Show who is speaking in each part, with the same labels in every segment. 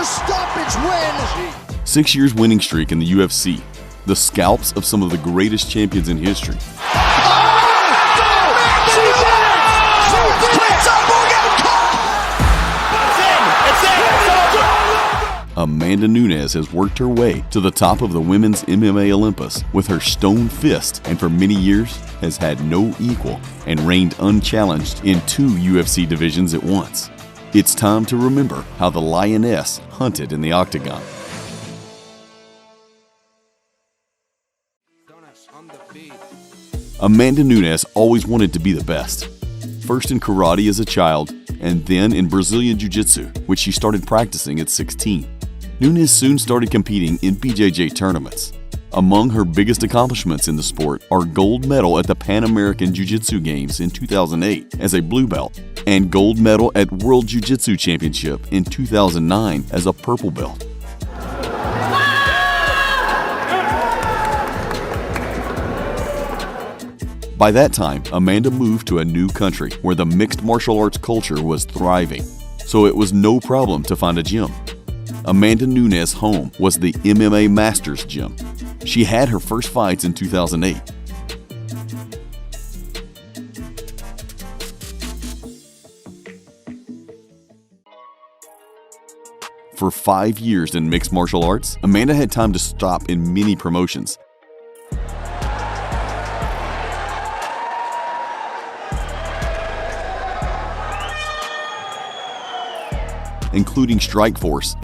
Speaker 1: stoppage win.
Speaker 2: 6 years winning streak in the UFC. The scalps of some of the greatest champions in history. Amanda Nunes has worked her way to the top of the women's MMA Olympus with her stone fist, and for many years has had no equal and reigned unchallenged in 2 UFC divisions at once. It's time to remember how the Lioness hunted in the Octagon. Amanda Nunes always wanted to be the best. First in karate as a child, and then in Brazilian Jiu-Jitsu, which she started practicing at 16. Nunes soon started competing in BJJ tournaments. Among her biggest accomplishments in the sport are gold medal at the Pan American Jiu-Jitsu Games in 2008 as a blue belt, and gold medal at World Jiu-Jitsu Championship in 2009 as a purple belt. By that time, Amanda moved to a new country where the mixed martial arts culture was thriving, so it was no problem to find a gym. Amanda Nunes' home was the MMA Masters Gym. She had her first fights in 2008. For 5 years in mixed martial arts, Amanda had time to stop in many promotions. Including Strikeforce,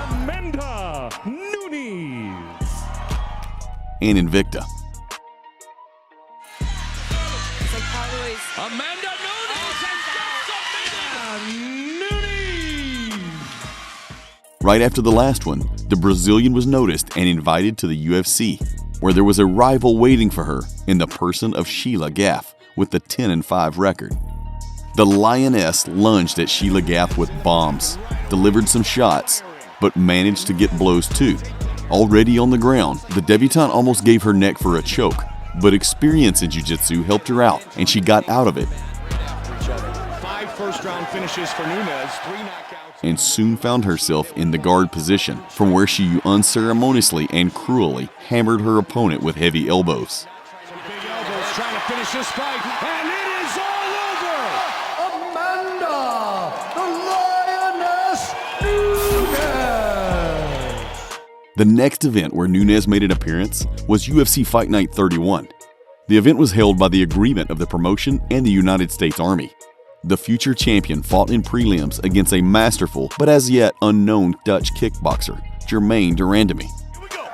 Speaker 3: Amanda Nunes,
Speaker 2: and Invicta.
Speaker 3: Amanda Nunes.
Speaker 2: Right after the last one, the Brazilian was noticed and invited to the UFC, where there was a rival waiting for her in the person of Sheila Gaff with the 10-5 record. The Lioness lunged at Sheila Gaff with bombs, delivered some shots, but managed to get blows too. Already on the ground, the debutante almost gave her neck for a choke, but experience in jiu-jitsu helped her out, and she got out of it.
Speaker 3: 5 first-round finishes for Nunes, 3 knockouts.
Speaker 2: And soon found herself in the guard position, from where she unceremoniously and cruelly hammered her opponent with heavy elbows.
Speaker 3: Some big elbows trying to finish this fight, and it is all over!
Speaker 1: Amanda, the Lioness Nunes.
Speaker 2: The next event where Nunes made an appearance was UFC Fight Night 31. The event was held by the agreement of the promotion and the United States Army. The future champion fought in prelims against a masterful but as yet unknown Dutch kickboxer, Germaine de Randamie.
Speaker 4: Here we go.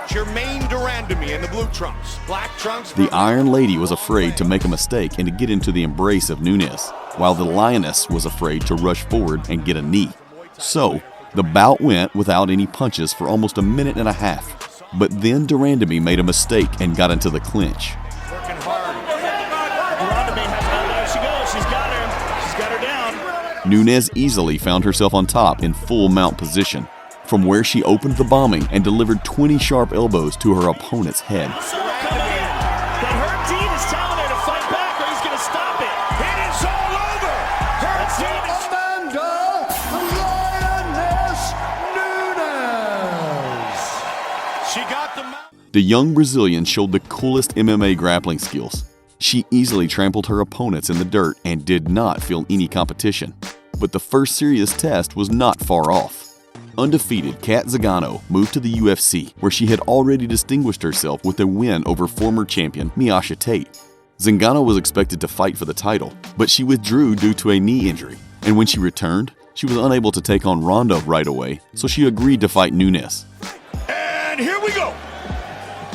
Speaker 4: Germaine de Randamie in the blue trunks. Black trunks.
Speaker 2: The Iron Lady was afraid to make a mistake and to get into the embrace of Nunes, while the Lioness was afraid to rush forward and get a knee. So, the bout went without any punches for almost a minute and a half. But then de Randamie made a mistake and got into the clinch.
Speaker 4: Working hard.
Speaker 5: There she goes. She's got her. She's got her down.
Speaker 2: Nunes easily found herself on top in full mount position, from where she opened the bombing and delivered 20 sharp elbows to her opponent's head.
Speaker 5: But her team is telling her to fight back or he's going to stop it.
Speaker 4: It is all over. Her team is...
Speaker 1: Amanda, the Lioness Nunes.
Speaker 4: She got the mount.
Speaker 2: The young Brazilian showed the coolest MMA grappling skills. She easily trampled her opponents in the dirt and did not feel any competition. But the first serious test was not far off. Undefeated Cat Zingano moved to the UFC, where she had already distinguished herself with a win over former champion Miasha Tate. Zingano was expected to fight for the title, but she withdrew due to a knee injury. And when she returned, she was unable to take on Ronda right away, so she agreed to fight Nunes.
Speaker 4: And here we go.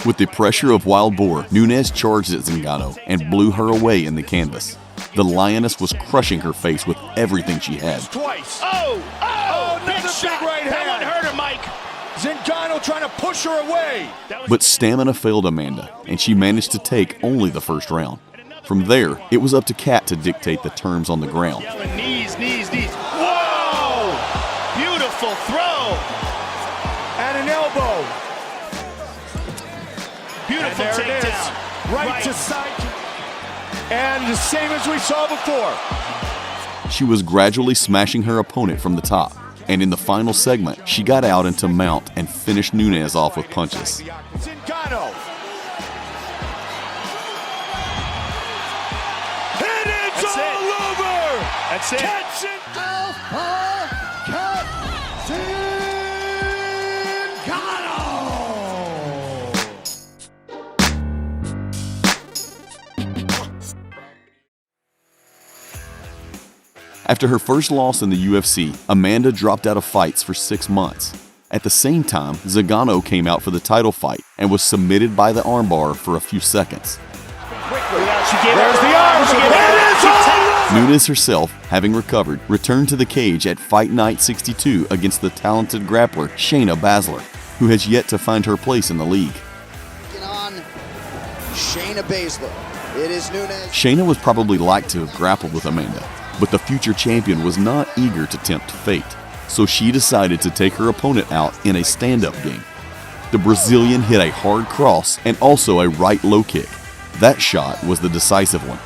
Speaker 2: With the pressure of wild boar, Nunes charged at Zingano and blew her away in the canvas. The Lioness was crushing her face with everything she had.
Speaker 4: Twice.
Speaker 5: Oh,
Speaker 4: Another big right
Speaker 5: that
Speaker 4: hand.
Speaker 5: one hurt her, Mike.
Speaker 4: Zingano trying to push her away.
Speaker 2: But stamina failed Amanda, and she managed to take only the first round. From there, it was up to Cat to dictate the terms on the ground.
Speaker 5: Yelling knees, knees, knees. Whoa! Beautiful throw.
Speaker 4: And an elbow.
Speaker 5: Beautiful
Speaker 4: And there it
Speaker 5: takedown.
Speaker 4: is. Right to side.
Speaker 3: And the same as we saw before.
Speaker 2: She was gradually smashing her opponent from the top, and in the final segment, she got out into mount and finished Nunes off with punches.
Speaker 3: Zingano. And it's
Speaker 5: That's
Speaker 3: all
Speaker 5: it.
Speaker 3: over.
Speaker 5: That's it.
Speaker 3: Catch it.
Speaker 2: After her first loss in the UFC, Amanda dropped out of fights for 6 months. At the same time, Zingano came out for the title fight and was submitted by the armbar for a few seconds.
Speaker 5: There's the arm.
Speaker 2: Nunes herself, having recovered, returned to the cage at Fight Night 62 against the talented grappler Shayna Baszler, who has yet to find her place in the league.
Speaker 6: On Shayna Baszler. It is Nunes.
Speaker 2: Shayna was probably like to have grappled with Amanda, but the future champion was not eager to tempt fate, so she decided to take her opponent out in a stand-up game. The Brazilian hit a hard cross and also a right low kick. That shot was the decisive one.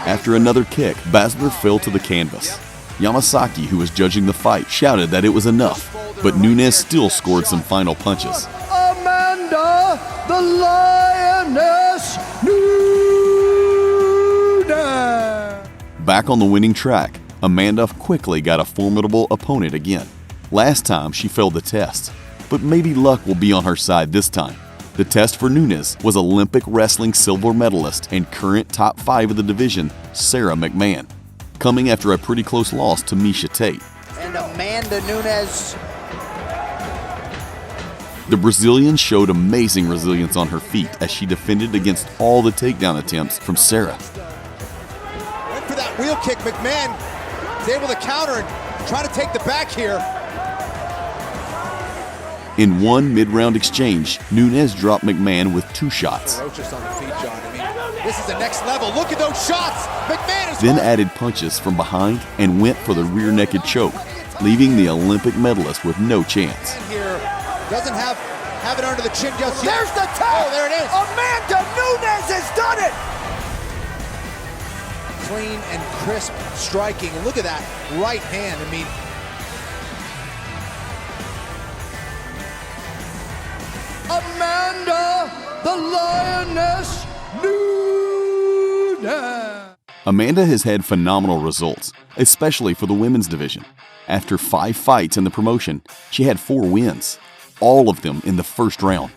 Speaker 2: After another kick, Baszler fell to the canvas. Yamasaki, who was judging the fight, shouted that it was enough, but Nunes still scored some final punches.
Speaker 1: Amanda, the Lioness, Nunes.
Speaker 2: Back on the winning track, Amanda quickly got a formidable opponent again. Last time she failed the test, but maybe luck will be on her side this time. The test for Nunes was Olympic wrestling silver medalist and current top 5 of the division, Sarah McMahon, coming after a pretty close loss to Miesha Tate.
Speaker 6: And Amanda Nunes.
Speaker 2: The Brazilian showed amazing resilience on her feet as she defended against all the takedown attempts from Sarah.
Speaker 7: Went for that wheel kick. McMahon is able to counter and try to take the back here.
Speaker 2: In one mid-round exchange, Nunes dropped McMahon with 2 shots.
Speaker 7: Ferocious on the feet, John. I mean, this is the next level. Look at those shots. McMahon is
Speaker 2: Then added punches from behind and went for the rear naked choke, leaving the Olympic medalist with no chance.
Speaker 7: here. Doesn't have it under the chin just yet.
Speaker 1: There's the tap.
Speaker 7: Oh, there it is.
Speaker 1: Amanda Nunes has done it.
Speaker 7: Clean and crisp striking. And look at that right hand. I mean,
Speaker 1: Amanda, the Lioness, Nunes.
Speaker 2: Amanda has had phenomenal results, especially for the women's division. After 5 fights in the promotion, she had 4 wins, all of them in the first round.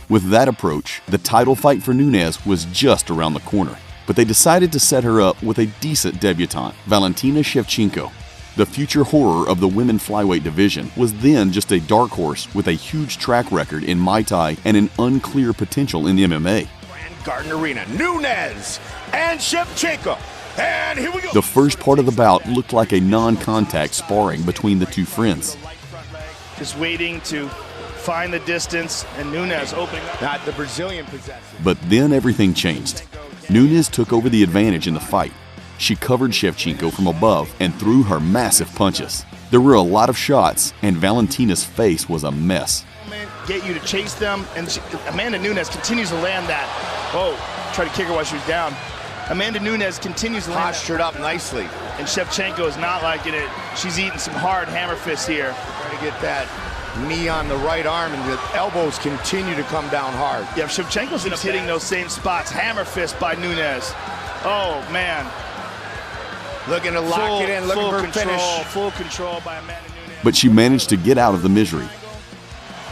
Speaker 2: With that approach, the title fight for Nunes was just around the corner, but they decided to set her up with a decent debutante, Valentina Shevchenko. The future horror of the women flyweight division was then just a dark horse with a huge track record in Muay Thai and an unclear potential in MMA.
Speaker 3: Garden Arena, Nunes and Shevchenko. And here we go.
Speaker 2: The first part of the bout looked like a non-contact sparring between the two friends.
Speaker 5: Just waiting to find the distance, and Nunes opening up.
Speaker 3: Not the Brazilian possession.
Speaker 2: But then everything changed. Nunes took over the advantage in the fight. She covered Shevchenko from above and threw her massive punches. There were a lot of shots, and Valentina's face was a mess.
Speaker 5: Get you to chase them, and Amanda Nunes continues to land that. Oh, try to kick her while she was down. Amanda Nunes continues to land
Speaker 3: Postured up nicely.
Speaker 5: and Shevchenko is not liking it. She's eating some hard hammer fists here.
Speaker 3: Trying to get that knee on the right arm, and the elbows continue to come down hard.
Speaker 5: Yeah, Shevchenko's just hitting those same spots. Hammer fist by Nunes. Oh, man.
Speaker 3: Looking to lock it in, looking for a finish.
Speaker 5: Full control by Amanda Nunes.
Speaker 2: But she managed to get out of the misery.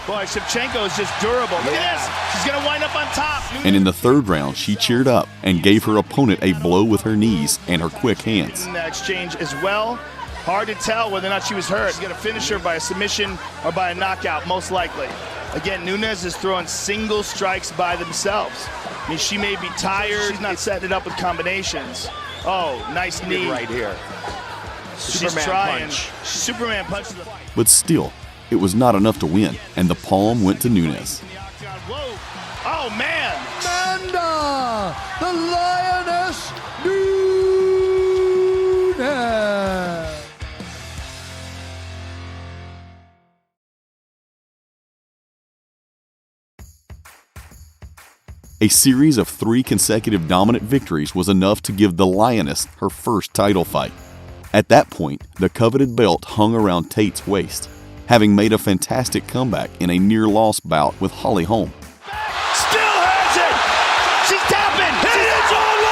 Speaker 5: Boy, Shevchenko is just durable. Look at this. She's going to wind up on top.
Speaker 2: And in the third round, she cheered up and gave her opponent a blow with her knees and her quick hands.
Speaker 5: In that exchange as well. Hard to tell whether or not she was hurt. She's going to finish her by a submission or by a knockout, most likely. Again, Nunes is throwing single strikes by themselves. I mean, she may be tired. She's not setting it up with combinations. Oh, nice knee.
Speaker 3: Right here.
Speaker 5: She's trying. Superman punch.
Speaker 2: But still, it was not enough to win, and the palm went to Nunes.
Speaker 5: Whoa. Oh, man.
Speaker 1: Amanda, the Lioness, Nunes.
Speaker 2: A A series of 3 consecutive dominant victories was enough to give the Lioness her first title fight. At that point, the coveted belt hung around Tate's waist, having made a fantastic comeback in a near-loss bout with Holly Holm.
Speaker 5: Still has it! She's tapping! It's all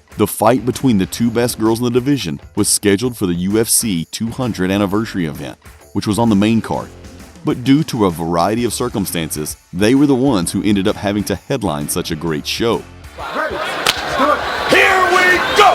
Speaker 5: over!
Speaker 2: The fight between the 2 best girls in the division was scheduled for the UFC 200 anniversary event, which was on the main card. But due to a variety of circumstances, they were the ones who ended up having to headline such a great show.
Speaker 4: Here we go!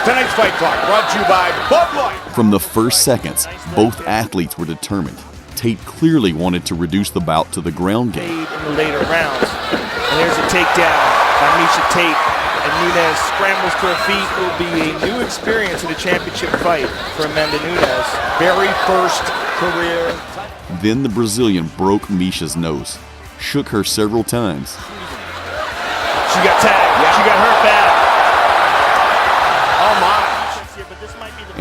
Speaker 4: Tonight's fight clock brought to you by Bud Light.
Speaker 2: From the first seconds, both athletes were determined. Tate clearly wanted to reduce the bout to the ground game.
Speaker 5: In the later rounds. And there's a takedown by Miesha Tate. And Nunes scrambles to her feet. It will be a new experience in a championship fight for Amanda Nunes. Very first career.
Speaker 2: Then the Brazilian broke Miesha's nose, shook her several times.
Speaker 5: She got tagged. She got hurt bad. Oh my.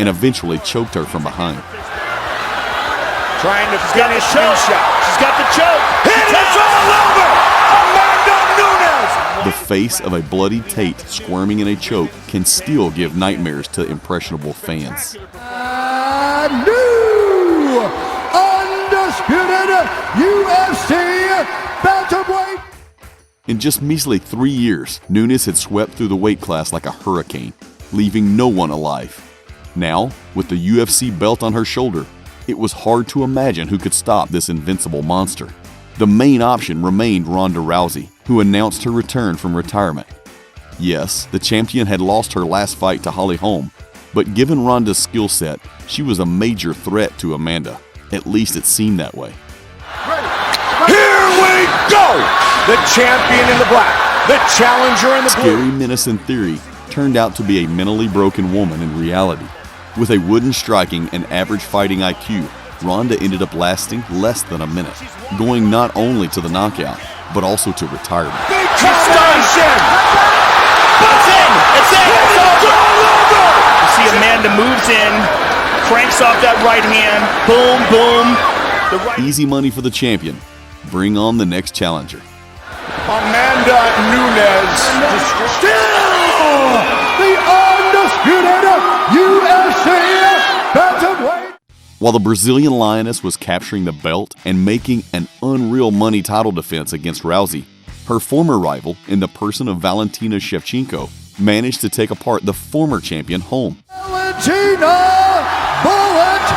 Speaker 2: And eventually choked her from behind.
Speaker 5: Trying to finish Miesha. She's got the choke. It is all over. Amanda Nunes.
Speaker 2: The face of a bloody Tate squirming in a choke can still give nightmares to impressionable fans.
Speaker 1: New undisputed UFC bantamweight.
Speaker 2: In just measly 3 years, Nunes had swept through the weight class like a hurricane, leaving no one alive. Now, with the UFC belt on her shoulder, it was hard to imagine who could stop this invincible monster. The main option remained Ronda Rousey, who announced her return from retirement. Yes, the champion had lost her last fight to Holly Holm, but given Ronda's skill set, she was a major threat to Amanda. At least it seemed that way.
Speaker 4: Here we go! The champion in the black, the challenger in the blue.
Speaker 2: Scary menace in theory turned out to be a mentally broken woman in reality. With a wooden striking and average fighting IQ, Ronda ended up lasting less than a minute, going not only to the knockout, but also to retirement.
Speaker 4: Big combination! It's in! It's in! It's all over!
Speaker 5: You see Amanda moves in, cranks off that right hand. Boom, boom. The right.
Speaker 2: Easy money for the champion. Bring on the next challenger.
Speaker 4: Amanda Nunes.
Speaker 1: Still the undisputed UFC bantamweight.
Speaker 2: While the Brazilian Lioness was capturing the belt and making an unreal money title defense against Rousey, her former rival, in the person of Valentina Shevchenko, managed to take apart the former champion Holm.
Speaker 1: Valentina Bullet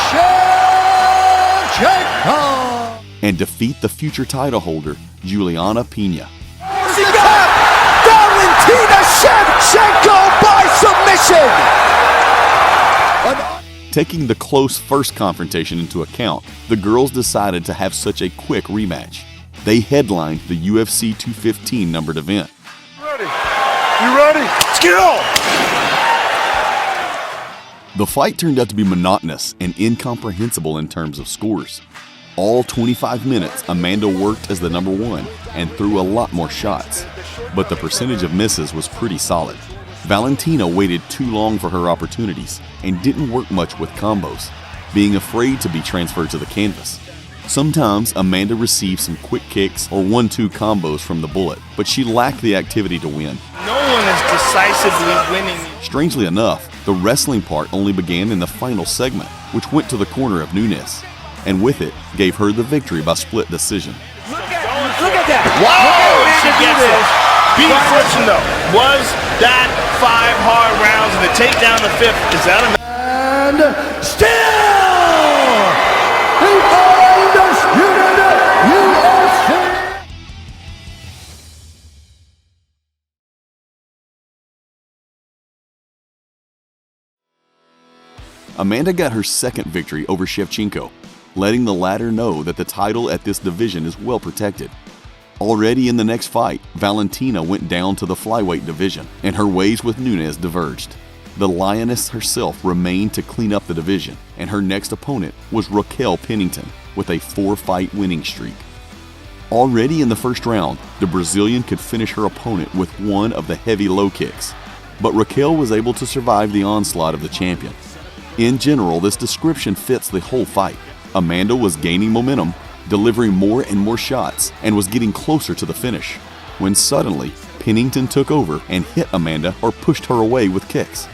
Speaker 1: Shevchenko.
Speaker 2: And defeat the future title holder, Juliana Pena.
Speaker 7: She got Valentina Shevchenko by submission.
Speaker 2: Taking the close first confrontation into account, the girls decided to have such a quick rematch. They headlined the UFC 215 numbered event.
Speaker 4: Ready? You ready? Let's go!
Speaker 2: The fight turned out to be monotonous and incomprehensible in terms of scores. All 25 minutes, Amanda worked as the number 1 and threw a lot more shots, but the percentage of misses was pretty solid. Valentina waited too long for her opportunities and didn't work much with combos, being afraid to be transferred to the canvas. Sometimes Amanda received some quick kicks or 1-2 combos from the Bullet, but she lacked the activity to win.
Speaker 5: No one is decisively winning.
Speaker 2: Strangely enough, the wrestling part only began in the final segment, which went to the corner of Nunes, and with it, gave her the victory by split decision.
Speaker 5: Look at that. Wow! She gets it. Beat question though. Was that 5 hard rounds and the takedown the 5th? Is that enough?
Speaker 1: And still the undisputed UFC.
Speaker 2: Amanda got her second victory over Shevchenko, letting the latter know that the title at this division is well protected. Already in the next fight, Valentina went down to the flyweight division, and her ways with Nunes diverged. The Lioness herself remained to clean up the division, and her next opponent was Raquel Pennington with a 4-fight winning streak. Already in the first round, the Brazilian could finish her opponent with one of the heavy low kicks, but Raquel was able to survive the onslaught of the champion. In general, this description fits the whole fight. Amanda was gaining momentum, delivering more and more shots and was getting closer to the finish, when suddenly Pennington took over and hit Amanda or pushed her away with kicks.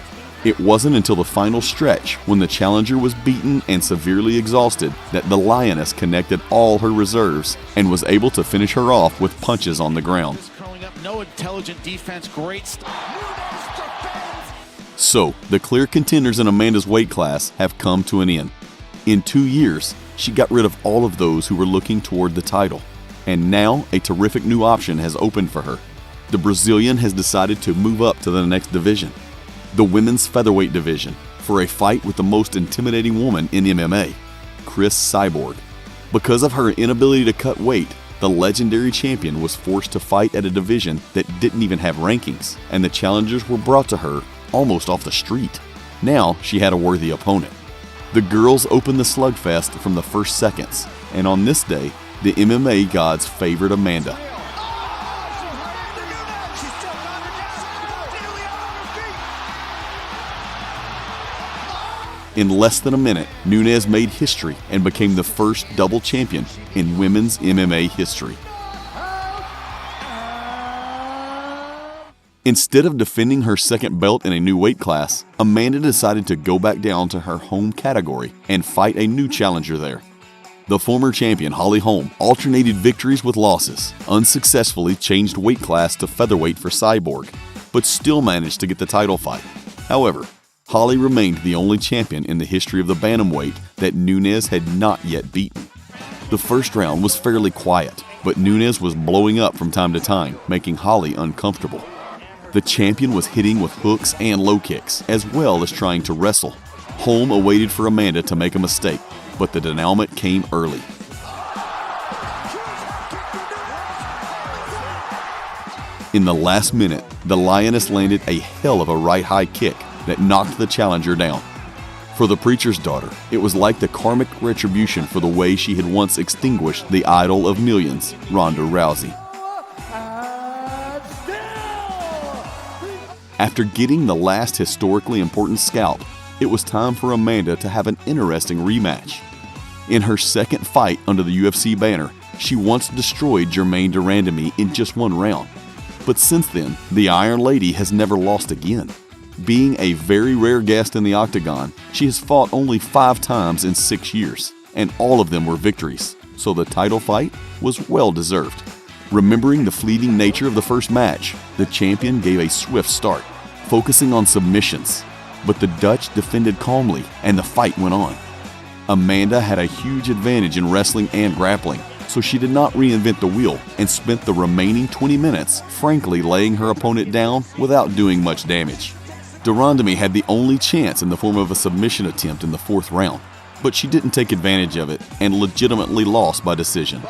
Speaker 2: It wasn't until the final stretch, when the challenger was beaten and severely exhausted, that the Lioness connected all her reserves and was able to finish her off with punches on the ground.
Speaker 3: No intelligent defense, great
Speaker 2: So, the clear contenders in Amanda's weight class have come to an end. In 2 years, she got rid of all of those who were looking toward the title. And now, a terrific new option has opened for her. The Brazilian has decided to move up to the next division, the women's featherweight division, for a fight with the most intimidating woman in MMA, Cris Cyborg. Because of her inability to cut weight, the legendary champion was forced to fight at a division that didn't even have rankings, and the challengers were brought to her almost off the street. Now she had a worthy opponent. The girls opened the slugfest from the first seconds, and on this day, the MMA gods favored Amanda. In less than a minute, Nunes made history and became the first double champion in women's MMA history. Instead of defending her second belt in a new weight class, Amanda decided to go back down to her home category and fight a new challenger there. The former champion, Holly Holm, alternated victories with losses, unsuccessfully changed weight class to featherweight for Cyborg, but still managed to get the title fight. However, Holly remained the only champion in the history of the bantamweight that Nunes had not yet beaten. The first round was fairly quiet, but Nunes was blowing up from time to time, making Holly uncomfortable. The champion was hitting with hooks and low kicks, as well as trying to wrestle. Holm awaited for Amanda to make a mistake, but the denouement came early. In the last minute, the Lioness landed a hell of a right high kick that knocked the challenger down. For the preacher's daughter, it was like the karmic retribution for the way she had once extinguished the idol of millions, Ronda Rousey. After getting the last historically important scalp, it was time for Amanda to have an interesting rematch. In her second fight under the UFC banner, she once destroyed Germaine de Randamie in just one round. But since then, the Iron Lady has never lost again. Being a very rare guest in the Octagon, she has fought only 5 times in 6 years, and all of them were victories, so the title fight was well deserved. Remembering the fleeting nature of the first match, the champion gave a swift start, focusing on submissions, but the Dutch defended calmly and the fight went on. Amanda had a huge advantage in wrestling and grappling, so she did not reinvent the wheel and spent the remaining 20 minutes frankly laying her opponent down without doing much damage. De Randamie had the only chance in the form of a submission attempt in the 4th round, but she didn't take advantage of it and legitimately lost by decision.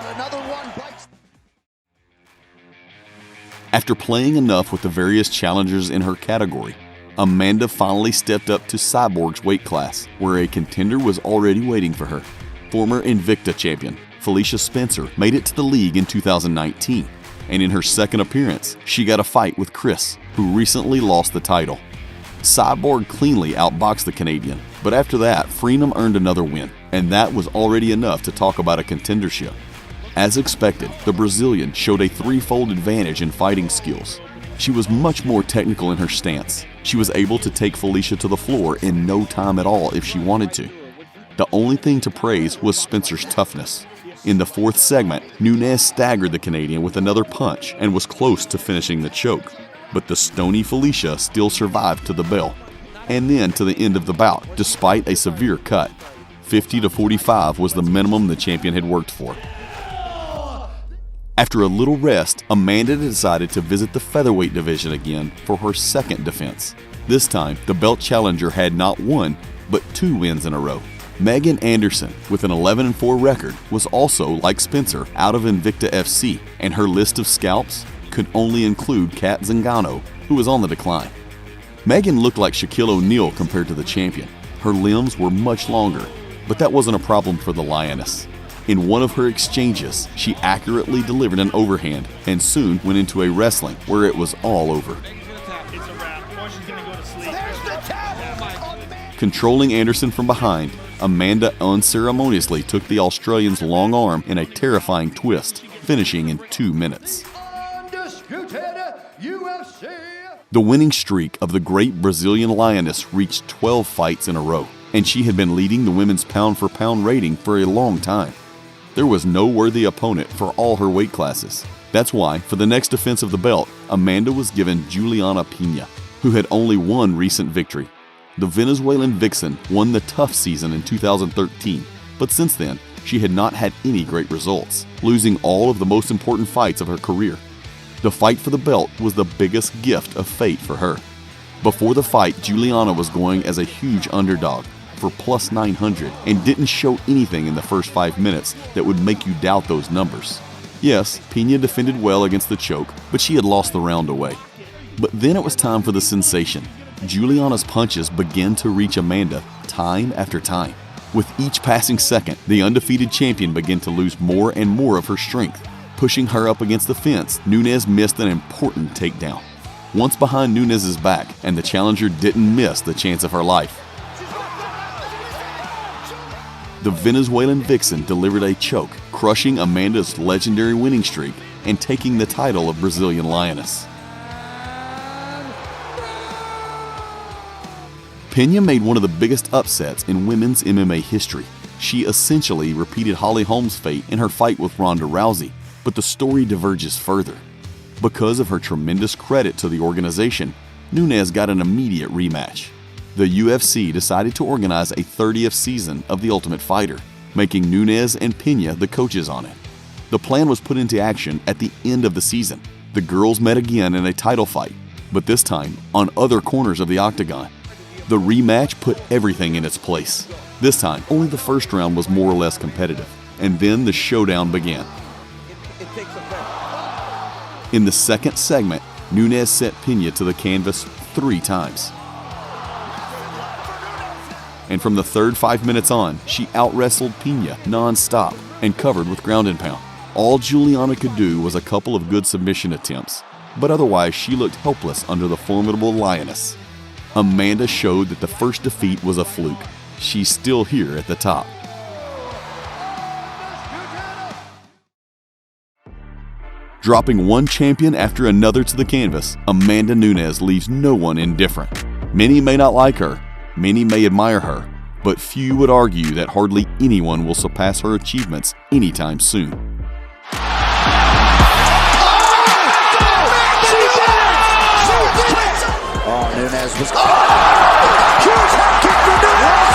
Speaker 2: After playing enough with the various challengers in her category, Amanda finally stepped up to Cyborg's weight class, where a contender was already waiting for her. Former Invicta champion Felicia Spencer made it to the league in 2019, and in her second appearance, she got a fight with Cris, who recently lost the title. Cyborg cleanly outboxed the Canadian, but after that, Freedom earned another win, and that was already enough to talk about a contendership. As expected, the Brazilian showed a threefold advantage in fighting skills. She was much more technical in her stance. She was able to take Felicia to the floor in no time at all if she wanted to. The only thing to praise was Spencer's toughness. In the 4th segment, Nunes staggered the Canadian with another punch and was close to finishing the choke. But the stony Felicia still survived to the bell, and then to the end of the bout, despite a severe cut. 50-45 was the minimum the champion had worked for. After a little rest, Amanda decided to visit the featherweight division again for her second defense. This time, the belt challenger had not 1, but 2 wins in a row. Megan Anderson, with an 11-4 record, was also, like Spencer, out of Invicta FC, and her list of scalps could only include Kat Zingano, who was on the decline. Megan looked like Shaquille O'Neal compared to the champion. Her limbs were much longer, but that wasn't a problem for the Lioness. In one of her exchanges, she accurately delivered an overhand and soon went into a wrestling where it was all over. Controlling Anderson from behind, Amanda unceremoniously took the Australian's long arm in a terrifying twist, finishing in 2 minutes.
Speaker 1: Undisputed UFC.
Speaker 2: The winning streak of the great Brazilian Lioness reached 12 fights in a row, and she had been leading the women's pound-for-pound rating for a long time. There was no worthy opponent for all her weight classes. That's why, for the next defense of the belt, Amanda was given Juliana Pena, who had only one recent victory. The Venezuelan vixen won the tough season in 2013, but since then, she had not had any great results, losing all of the most important fights of her career. The fight for the belt was the biggest gift of fate for her. Before the fight, Juliana was going as a huge underdog for plus 900 and didn't show anything in the first 5 minutes that would make you doubt those numbers. Yes, Pena defended well against the choke, but she had lost the round away. But then it was time for the sensation. Juliana's punches began to reach Amanda time after time. With each passing second, the undefeated champion began to lose more and more of her strength. Pushing her up against the fence, Nunes missed an important takedown. Once behind Nunes' back, and the challenger didn't miss the chance of her life. The Venezuelan vixen delivered a choke, crushing Amanda's legendary winning streak and taking the title of Brazilian Lioness. Pena made one of the biggest upsets in women's MMA history. She essentially repeated Holly Holm's fate in her fight with Ronda Rousey, but the story diverges further. Because of her tremendous credit to the organization, Nunes got an immediate rematch. The UFC decided to organize a 30th season of The Ultimate Fighter, making Nunes and Pena the coaches on it. The plan was put into action at the end of the season. The girls met again in a title fight, but this time on other corners of the Octagon. The rematch put everything in its place. This time, only the first round was more or less competitive, and then the showdown began. In the second segment, Nunes sent Pena to the canvas 3 times. And from the third 5 minutes on, she out-wrestled Pena non-stop and covered with ground and pound. All Juliana could do was a couple of good submission attempts, but otherwise she looked helpless under the formidable Lioness. Amanda showed that the first defeat was a fluke. She's still here at the top. Dropping one champion after another to the canvas, Amanda Nunes leaves no one indifferent. Many may not like her, many may admire her, but few would argue that hardly anyone will surpass her achievements anytime soon.
Speaker 6: Oh, Nunes was...
Speaker 7: Huge head kick for Nunes!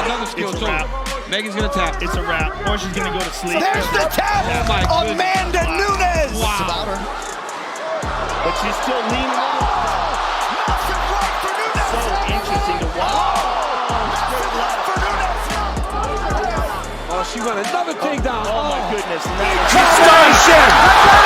Speaker 3: Another skill
Speaker 5: It's a
Speaker 3: too.
Speaker 5: wrap.
Speaker 3: Megan's gonna tap.
Speaker 5: It's a wrap, or she's gonna go to sleep.
Speaker 7: There's the tap!
Speaker 3: Oh my goodness.
Speaker 7: Amanda Nunes!
Speaker 3: Wow.
Speaker 5: But she's still leaning on.
Speaker 7: Massive right for Nunes!
Speaker 5: So interesting to watch.
Speaker 7: Massive left for Nunes!
Speaker 3: Oh, she went another takedown.
Speaker 5: Oh my goodness. Now
Speaker 4: Station!